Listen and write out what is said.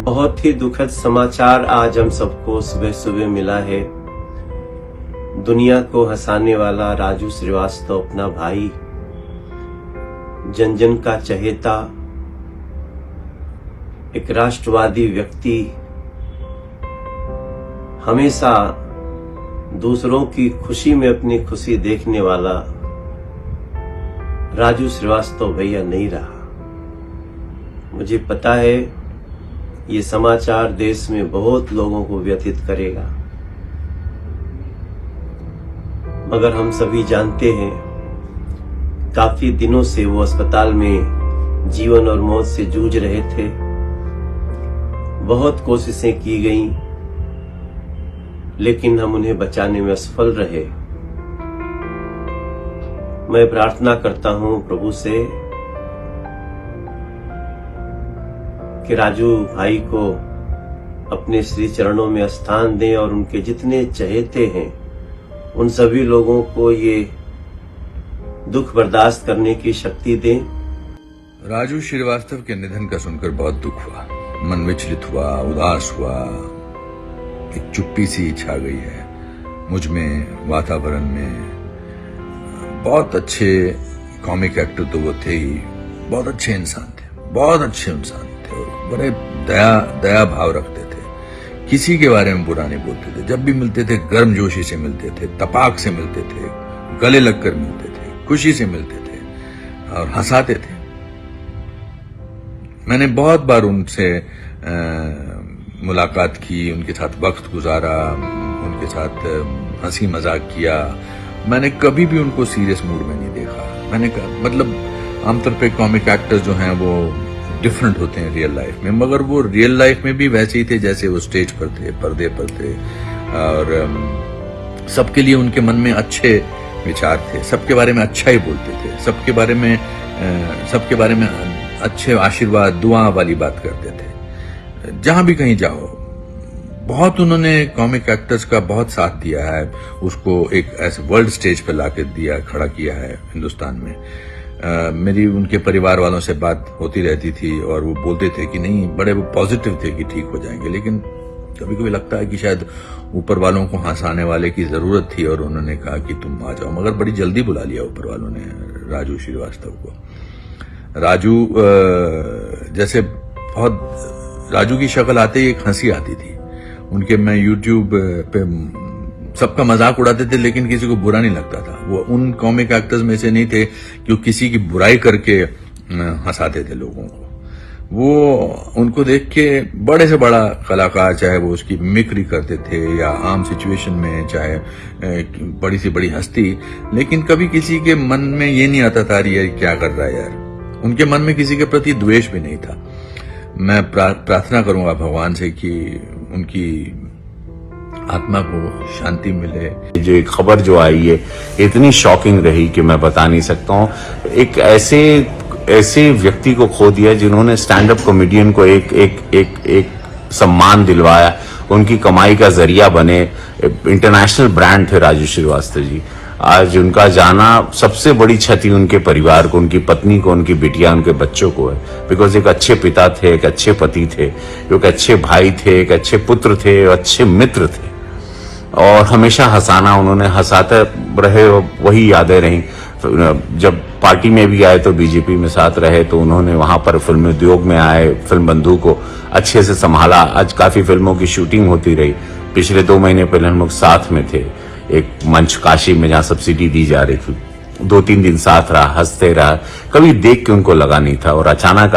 बहुत ही दुखद समाचार आज हम सबको सुबह सुबह मिला है। दुनिया को हंसाने वाला राजू श्रीवास्तव, अपना भाई, जन जन का चहेता, एक राष्ट्रवादी व्यक्ति, हमेशा दूसरों की खुशी में अपनी खुशी देखने वाला राजू श्रीवास्तव भैया नहीं रहा। मुझे पता है ये समाचार देश में बहुत लोगों को व्यथित करेगा, मगर हम सभी जानते हैं काफी दिनों से वो अस्पताल में जीवन और मौत से जूझ रहे थे। बहुत कोशिशें की गईं, लेकिन हम उन्हें बचाने में असफल रहे। मैं प्रार्थना करता हूं प्रभु से कि राजू भाई को अपने श्री चरणों में स्थान दें और उनके जितने चहेते हैं उन सभी लोगों को ये दुख बर्दाश्त करने की शक्ति दें। राजू श्रीवास्तव के निधन का सुनकर बहुत दुख हुआ, मन विचलित हुआ, उदास हुआ, एक चुप्पी सी छा गई है मुझ में, वातावरण में। बहुत अच्छे कॉमिक एक्टर तो वो थे ही, बहुत अच्छे इंसान थे, बहुत अच्छे इंसान थे, बड़े दया भाव रखते थे, किसी के बारे में बुरा नहीं बोलते थे। जब भी मिलते थे गर्मजोशी से मिलते थे, तपाक से मिलते थे, गले लगकर मिलते थे, खुशी से मिलते थे और हंसाते थे। मैंने बहुत बार उनसे मुलाकात की, उनके साथ वक्त गुजारा, उनके साथ हंसी मजाक किया। मैंने कभी भी उनको सीरियस मूड में नहीं देखा। मैंने कहा, मतलब आमतौर पे कॉमिक एक्टर्स जो हैं वो डिफरेंट होते हैं रियल लाइफ में, मगर वो रियल लाइफ में भी वैसे ही थे जैसे वो स्टेज पर थे, पर्दे पर थे। और सबके लिए उनके मन में अच्छे विचार थे, सबके बारे में अच्छा ही बोलते थे, सबके बारे में अच्छे आशीर्वाद, दुआ वाली बात करते थे। जहां भी कहीं जाओ, बहुत उन्होंने कॉमिक एक्टर्स का बहुत साथ दिया है, उसको एक ऐसे वर्ल्ड स्टेज पर लाके दिया, खड़ा किया है हिंदुस्तान में। मेरी उनके परिवार वालों से बात होती रहती थी और वो बोलते थे कि नहीं, बड़े वो पॉजिटिव थे कि ठीक हो जाएंगे, लेकिन कभी कभी लगता है कि शायद ऊपर वालों को हंसाने वाले की जरूरत थी और उन्होंने कहा कि तुम आ जाओ, मगर बड़ी जल्दी बुला लिया ऊपर वालों ने राजू श्रीवास्तव को। राजू जैसे बहुत, राजू की शक्ल आते ही एक हंसी आती थी उनके। मैं यूट्यूब पे सबका मजाक उड़ाते थे, लेकिन किसी को बुरा नहीं लगता था। वो उन कॉमिक एक्टर्स में से नहीं थे कि वो किसी की बुराई करके हंसाते थे लोगों को। वो उनको देख के बड़े से बड़ा कलाकार, चाहे वो उसकी मिमिक्री करते थे या आम सिचुएशन में चाहे बड़ी से बड़ी हस्ती, लेकिन कभी किसी के मन में ये नहीं आता था यार क्या कर रहा है यार। उनके मन में किसी के प्रति द्वेष भी नहीं था। मैं प्रार्थना करूंगा भगवान से कि उनकी आत्मा को शांति मिले। जो एक खबर जो आई है इतनी शॉकिंग रही कि मैं बता नहीं सकता हूं। एक ऐसे व्यक्ति को खो दिया जिन्होंने स्टैंड अप कॉमेडियन को एक सम्मान दिलवाया, उनकी कमाई का जरिया बने, इंटरनेशनल ब्रांड थे राजू श्रीवास्तव जी। आज उनका जाना सबसे बड़ी क्षति उनके परिवार को, उनकी पत्नी को, उनकी बिटिया, उनके बच्चों को है। बिकॉज एक अच्छे पिता थे, एक अच्छे पति थे, एक अच्छे भाई थे, एक अच्छे पुत्र थे, अच्छे मित्र थे और हमेशा हंसाना, उन्होंने हंसाते रहे, वही यादें रहीं। जब पार्टी में भी आए तो बीजेपी में साथ रहे, तो उन्होंने वहां पर फिल्म उद्योग में आए, फिल्म बंधु को अच्छे से संभाला। आज काफी फिल्मों की शूटिंग होती रही। पिछले 2 महीने पहले हम लोग साथ में थे एक मंच काशी में जहां सब्सिडी दी जा रही थी। 2-3 दिन साथ रहा, हंसते रहा, कभी देख के उनको लगा नहीं था और अचानक